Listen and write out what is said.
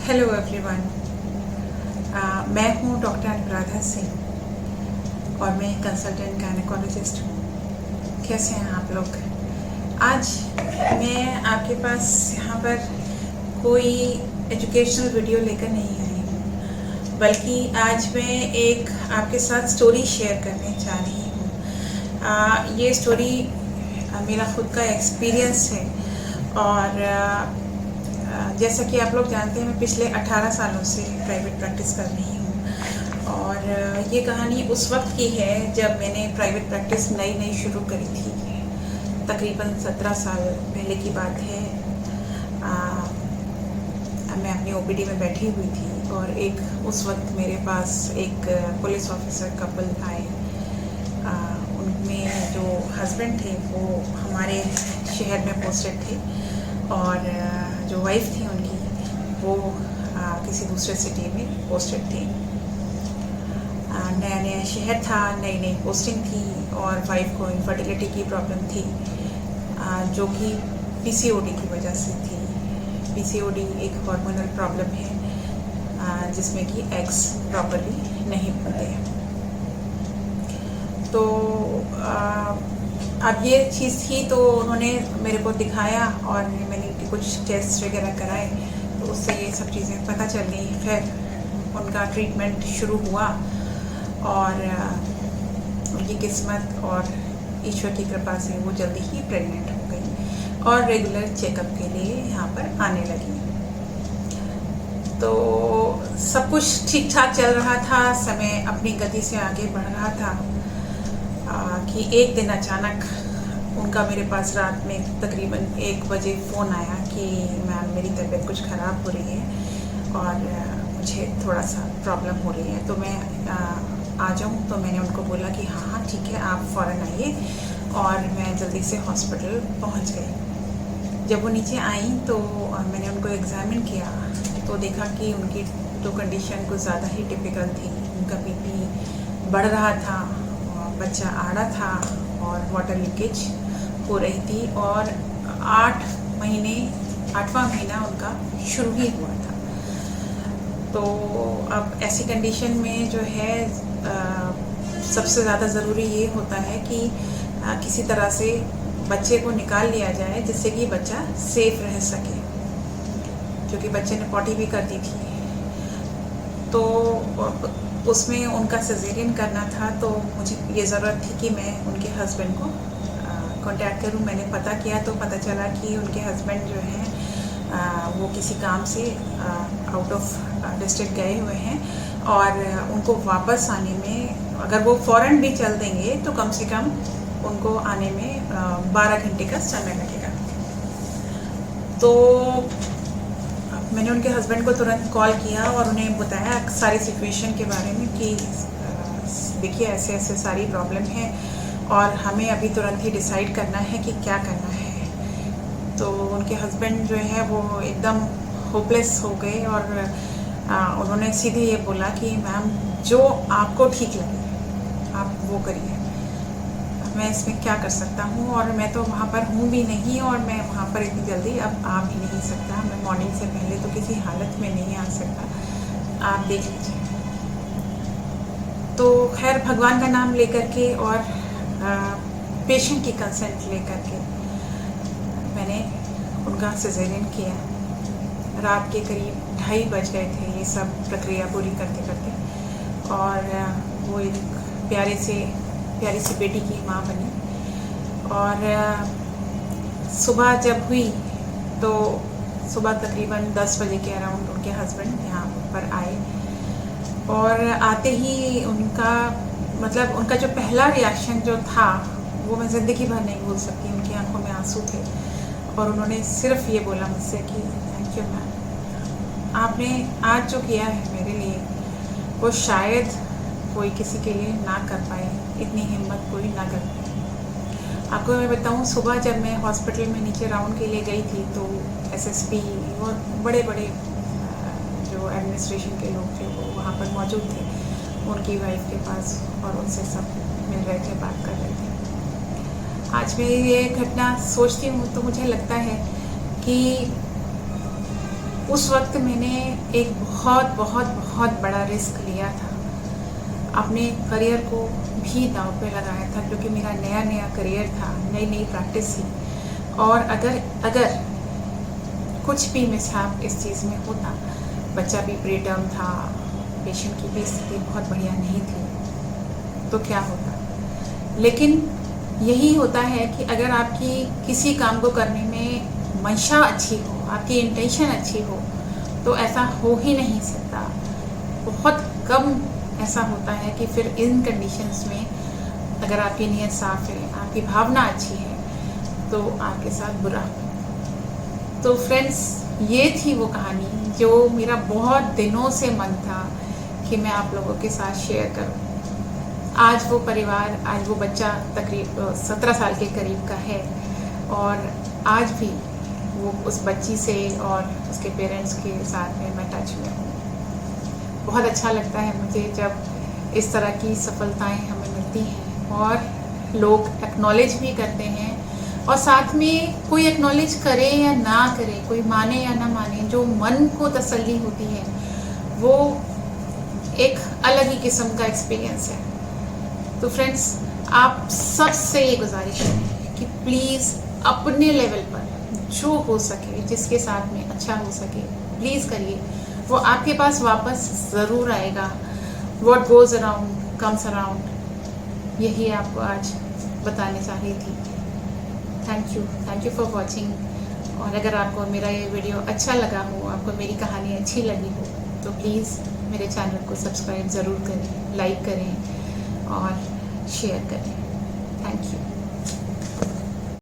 Hello everyone. मैं हूँ doctor Anuradha Singh और मैं कंसल्टेंट गायनेकोलॉजिस्ट हूँ। कैसे हैं आप लोग? आज मैं आपके पास यहाँ पर कोई एजुकेशनल वीडियो लेकर नहीं आई हूँ, बल्कि आज मैं एक आपके साथ स्टोरी शेयर करने जा रही हूँ। ये स्टोरी मेरा खुद का एक्सपीरियंस है और जैसा कि आप लोग जानते हैं मैं पिछले 18 सालों से प्राइवेट प्रैक्टिस कर रही हूँ और ये कहानी उस वक्त की है जब मैंने प्राइवेट प्रैक्टिस नई शुरू करी थी। तकरीबन 17 साल पहले की बात है। मैं अपनी ओपीडी में बैठी हुई थी और उस वक्त मेरे पास एक पुलिस ऑफिसर कपल आए। उनमें जो हस्बैंड थे वो हमारे शहर में पोस्टेड थे और जो वाइफ थी उनकी वो किसी दूसरे सिटी में पोस्टेड थी। नया नया शहर था, नई पोस्टिंग थी और वाइफ को इनफर्टिलिटी की प्रॉब्लम थी जो कि पीसीओडी की वजह से थी। पीसीओडी एक हार्मोनल प्रॉब्लम है जिसमें कि एग्स प्रॉपर्ली नहीं बनते। तो अब ये चीज़ थी तो उन्होंने मेरे को दिखाया और मैंने कुछ टेस्ट वगैरह कराए तो उससे ये सब चीज़ें पता चल गई। फिर उनका ट्रीटमेंट शुरू हुआ और उनकी किस्मत और ईश्वर की कृपा से वो जल्दी ही प्रेग्नेंट हो गई और रेगुलर चेकअप के लिए यहाँ पर आने लगी। तो सब कुछ ठीक ठाक चल रहा था, समय अपनी गति से आगे बढ़ रहा था कि एक दिन अचानक उनका मेरे पास रात में तकरीबन 1 बजे फ़ोन आया कि मैम मेरी तबीयत कुछ ख़राब हो रही है और मुझे थोड़ा सा प्रॉब्लम हो रही है तो मैं आ जाऊँ। तो मैंने उनको बोला कि हाँ ठीक है, आप फ़ौरन आइए और मैं जल्दी से हॉस्पिटल पहुँच गई। जब वो नीचे आई तो मैंने उनको एग्ज़ामिन किया तो देखा कि उनकी तो कंडीशन कुछ ज़्यादा ही टिपिकल थी। उनका बीपी बढ़ रहा था, बच्चा आड़ा था और वाटर लीकेज हो रही थी और 8वां महीना उनका शुरू ही हुआ था। तो अब ऐसी कंडीशन में जो है सबसे ज़्यादा ज़रूरी ये होता है कि किसी तरह से बच्चे को निकाल लिया जाए जिससे कि बच्चा सेफ रह सके, क्योंकि बच्चे ने पॉटी भी कर दी थी। तो उसमें उनका सिजेरियन करना था तो मुझे ये ज़रूरत थी कि मैं उनके हस्बैंड को कांटेक्ट करूं। मैंने पता किया तो पता चला कि उनके हस्बैंड जो हैं वो किसी काम से आउट ऑफ डिस्ट्रिक्ट गए हुए हैं और उनको वापस आने में अगर वो फ़ौरन भी चल देंगे तो कम से कम उनको आने में 12 घंटे का समय लगेगा। तो मैंने उनके हस्बैंड को तुरंत कॉल किया और उन्हें बताया सारी सिचुएशन के बारे में कि देखिए ऐसे सारी प्रॉब्लम है और हमें अभी तुरंत ही डिसाइड करना है कि क्या करना है। तो उनके हस्बैंड जो है वो एकदम होपलेस हो गए और उन्होंने सीधे ये बोला कि मैम जो आपको ठीक लगे आप वो करिए, मैं इसमें क्या कर सकता हूँ और मैं तो वहाँ पर हूँ भी नहीं और मैं वहाँ पर इतनी जल्दी अब आ भी नहीं सकता। मैं मॉर्निंग से पहले तो किसी हालत में नहीं आ सकता, आप देख लीजिए। तो खैर भगवान का नाम लेकर के और पेशेंट की कंसेंट लेकर के मैंने उनका सिजेरियन किया। रात के करीब 2:30 बज गए थे ये सब प्रक्रिया पूरी करते करते और वो एक प्यारी सी बेटी की माँ बनी। और सुबह जब हुई तो सुबह तकरीबन 10 बजे के अराउंड उनके हस्बैंड यहाँ पर आए और आते ही उनका जो पहला रिएक्शन जो था वो मैं ज़िंदगी भर नहीं भूल सकती। उनकी आंखों में आंसू थे और उन्होंने सिर्फ ये बोला मुझसे कि थैंक यू मैम, आपने आज जो किया है मेरे लिए वो शायद कोई किसी के लिए ना कर पाए, इतनी हिम्मत कोई ना कर पाए। आपको मैं बताऊं, सुबह जब मैं हॉस्पिटल में नीचे राउंड के लिए गई थी तो एसएसपी और बड़े बड़े जो एडमिनिस्ट्रेशन के लोग थे वो वहाँ पर मौजूद थे उनकी वाइफ के पास और उनसे सब मिल रहे थे, बात कर रहे थे। आज मैं ये घटना सोचती हूँ तो मुझे लगता है कि उस वक्त मैंने एक बहुत बहुत बहुत बड़ा रिस्क लिया था, अपने करियर को भी दांव पे लगाया था, क्योंकि मेरा नया नया करियर था, नई नई प्रैक्टिस थी। और अगर कुछ भी मिसहैप इस चीज़ में होता, बच्चा भी प्री टर्म था, पेशेंट की भी स्थिति बहुत बढ़िया नहीं थी, तो क्या होता। लेकिन यही होता है कि अगर आपकी किसी काम को करने में मंशा अच्छी हो, आपकी इंटेंशन अच्छी हो, तो ऐसा हो ही नहीं सकता। बहुत कम ऐसा होता है कि फिर इन कंडीशंस में अगर आपकी नीयत साफ़ है, आपकी भावना अच्छी है, तो आपके साथ बुरा हो। तो फ्रेंड्स, ये थी वो कहानी जो मेरा बहुत दिनों से मन था कि मैं आप लोगों के साथ शेयर करूं। आज वो परिवार, आज वो बच्चा तकरीब 17 साल के करीब का है, और आज भी वो उस बच्ची से और उसके पेरेंट्स के साथ में मैं टच में हूँ। बहुत अच्छा लगता है मुझे जब इस तरह की सफलताएं हमें मिलती हैं और लोग एक्नॉलेज भी करते हैं, और साथ में कोई एक्नॉलेज करे या ना करे, कोई माने या ना माने, जो मन को तसल्ली होती है वो एक अलग ही किस्म का एक्सपीरियंस है। तो फ्रेंड्स, आप सबसे ये गुजारिश है कि प्लीज़ अपने लेवल पर जो हो सके, जिसके साथ में अच्छा हो सके, प्लीज़ करिए। वो आपके पास वापस ज़रूर आएगा। What goes around comes around, यही आपको आज बताने चाह रही थी। Thank you for watching. और अगर आपको मेरा ये वीडियो अच्छा लगा हो, आपको मेरी कहानी अच्छी लगी हो, तो प्लीज़ मेरे चैनल को सब्सक्राइब ज़रूर करें, लाइक करें और शेयर करें। Thank you.